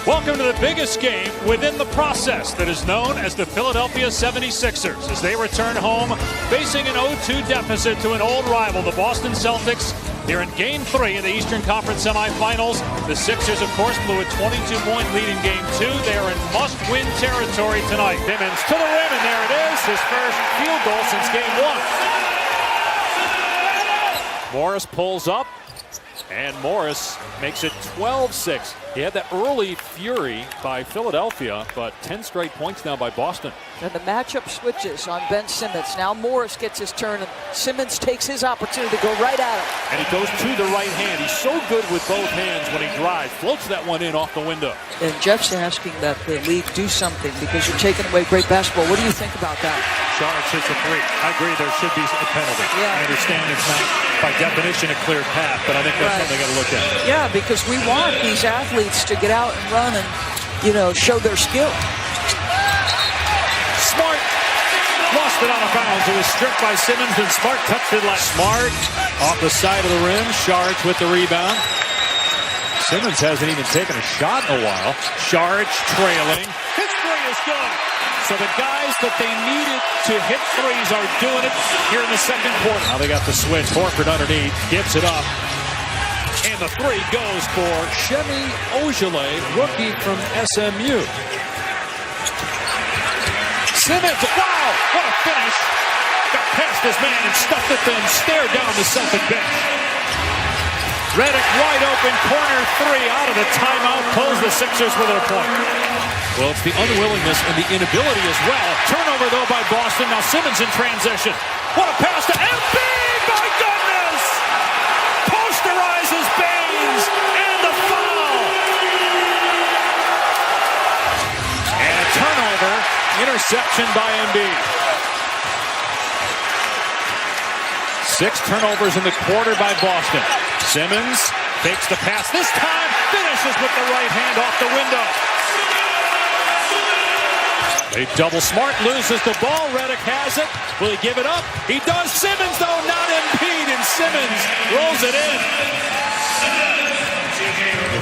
Welcome to the biggest game within the process that is known as the Philadelphia 76ers as they return home facing an 0-2 deficit to an old rival, the Boston Celtics. Here in Game 3 of the Eastern Conference semifinals. The Sixers, of course, blew a 22-point lead in Game 2. They are in must-win territory tonight. Simmons to the rim, and there it is, his first field goal since Game 1. Morris pulls up, and Morris makes it 12-6. He had that early fury by Philadelphia, but 10 straight points now by Boston. And the matchup switches on Ben Simmons. Now Morris gets his turn, and Simmons takes his opportunity to go right at him. And he goes to the right hand. He's so good with both hands when he drives. Floats that one in off the window. And Jeff's asking that the league do something because you're taking away great basketball. What do you think about that? Charlotte hits a three. I agree there should be a penalty. Yeah. I understand it's not, by definition, a clear path, but I think that's something they got to look at. Yeah, because we want these athletes to get out and run and, show their skill. Smart lost it out of bounds. It was stripped by Simmons, and Smart touched it like Smart off the side of the rim. Sharge with the rebound. Simmons hasn't even taken a shot in a while. Sharge trailing. His three is good. So the guys that they needed to hit threes are doing it here in the second quarter. Now they got the switch. Horford underneath. Gives it up. And the three goes for Shemi Ojale, rookie from SMU. Simmons, wow, what a finish. Got past his man and stuffed it, then stared down the Celtic bench. Redick wide open, corner three out of the timeout. Pulls the Sixers with a point. Well, it's the unwillingness and the inability as well. Turnover, though, by Boston. Now Simmons in transition. What a pass to Embiid! My goodness! Posterizes Baines, and the foul! And a turnover. Interception by Embiid. 6 turnovers in the quarter by Boston. Simmons takes the pass. This time finishes with the right hand off the window. They double Smart, loses the ball. Redick has it. Will he give it up? He does. Simmons, though, not Embiid, and Simmons rolls it in.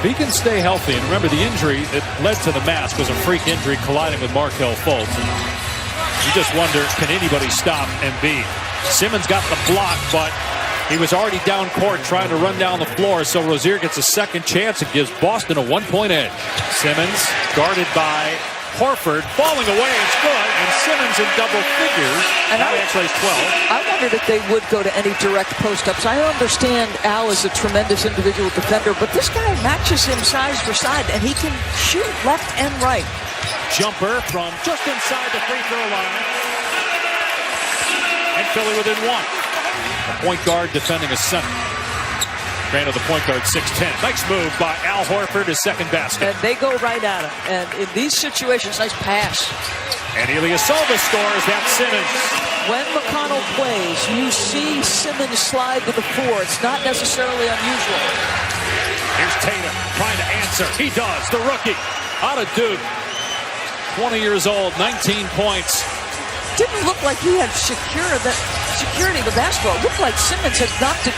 If he can stay healthy, and remember the injury that led to the mask was a freak injury colliding with Markelle Fultz. And you just wonder, can anybody stop Embiid? Simmons got the block, but he was already down court trying to run down the floor, so Rozier gets a second chance and gives Boston a 1-point edge. Simmons guarded by Horford, falling away, it's good, and Simmons in double figures. And now he actually has 12. I wondered if they would go to any direct post-ups. I understand Al is a tremendous individual defender, but this guy matches him size for side, and he can shoot left and right. Jumper from just inside the free throw line. And Philly within one. A point guard defending a center. Granted, the point guard 6'10". Nice move by Al Horford, his second basket. And they go right at him. And in these situations, nice pass. And Ilyasova scores. That's Simmons. When McConnell plays, you see Simmons slide to the floor. It's not necessarily unusual. Here's Tatum trying to answer. He does. The rookie out of Duke. 20 years old, 19 points. Didn't look like he had security of the basketball. It looked like Simmons had knocked it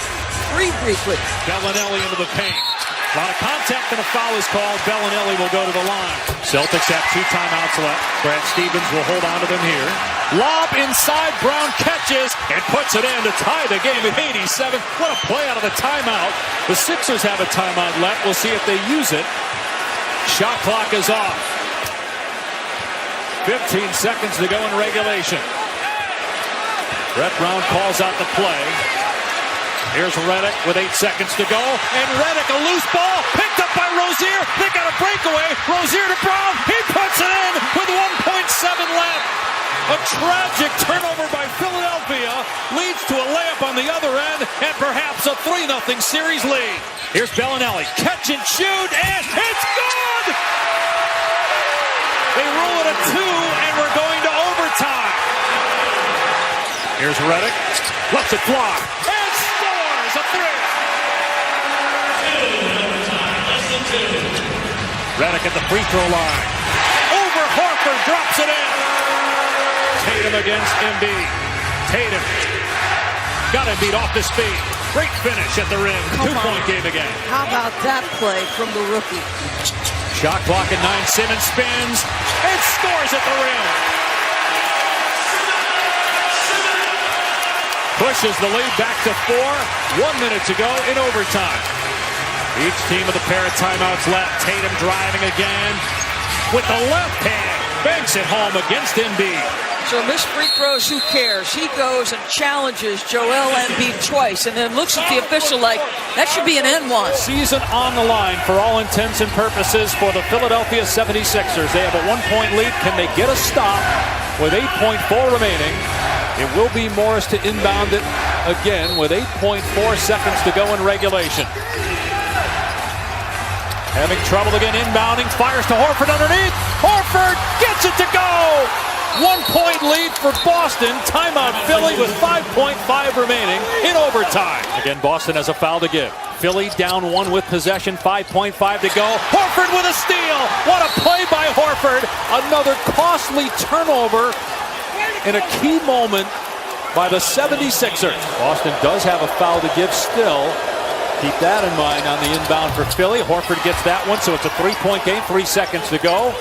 free briefly. Bellinelli into the paint. A lot of contact and a foul is called. Bellinelli will go to the line. Celtics have 2 timeouts left. Brad Stevens will hold on to them here. Lob inside. Brown catches and puts it in to tie the game at 87. What a play out of the timeout. The Sixers have a timeout left. We'll see if they use it. Shot clock is off. 15 seconds to go in regulation. Brett Brown calls out the play. Here's Redick with 8 seconds to go. And Redick, a loose ball, picked up by Rozier. They got a breakaway. Rozier to Brown. He puts it in with 1.7 left. A tragic turnover by Philadelphia leads to a layup on the other end and perhaps a 3-0 series lead. Here's Bellinelli. Catch and shoot, and it's good! They rule it a 2, and we're going to overtime. Here's Redick. Lets it fly. And scores a 3. Redick at the free throw line. Over Horford, drops it in. Tatum against Embiid. Tatum got Embiid off his feet. Great finish at the rim. 2-point game again. How about that play from the rookie? Shot clock at 9. Simmons spins and scores at the rim. Pushes the lead back to 4. 1 minute to go in overtime. Each team with a pair of timeouts left. Tatum driving again with the left hand. Banks it home against Embiid. So missed free throws, who cares? He goes and challenges Joel Embiid twice and then looks at the official like, that should be an N1. Season on the line for all intents and purposes for the Philadelphia 76ers. They have a 1-point lead. Can they get a stop with 8.4 remaining? It will be Morris to inbound it again with 8.4 seconds to go in regulation. Having trouble again inbounding, fires to Horford underneath. Horford gets it to go! 1-point lead for Boston. Timeout Philly with 5.5 remaining in overtime. Again, Boston has a foul to give. Philly down 1 with possession, 5.5 to go. Horford with a steal. What a play by Horford. Another costly turnover in a key moment by the 76ers. Boston does have a foul to give still. Keep that in mind on the inbound for Philly. Horford gets that one, so it's a 3-point game, 3 seconds to go.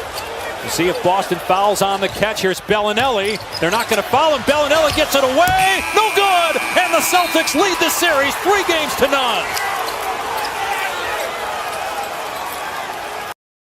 We'll see if Boston fouls on the catch. Here's Bellinelli. They're not going to foul him. Bellinelli gets it away. No good. And the Celtics lead the series 3-0.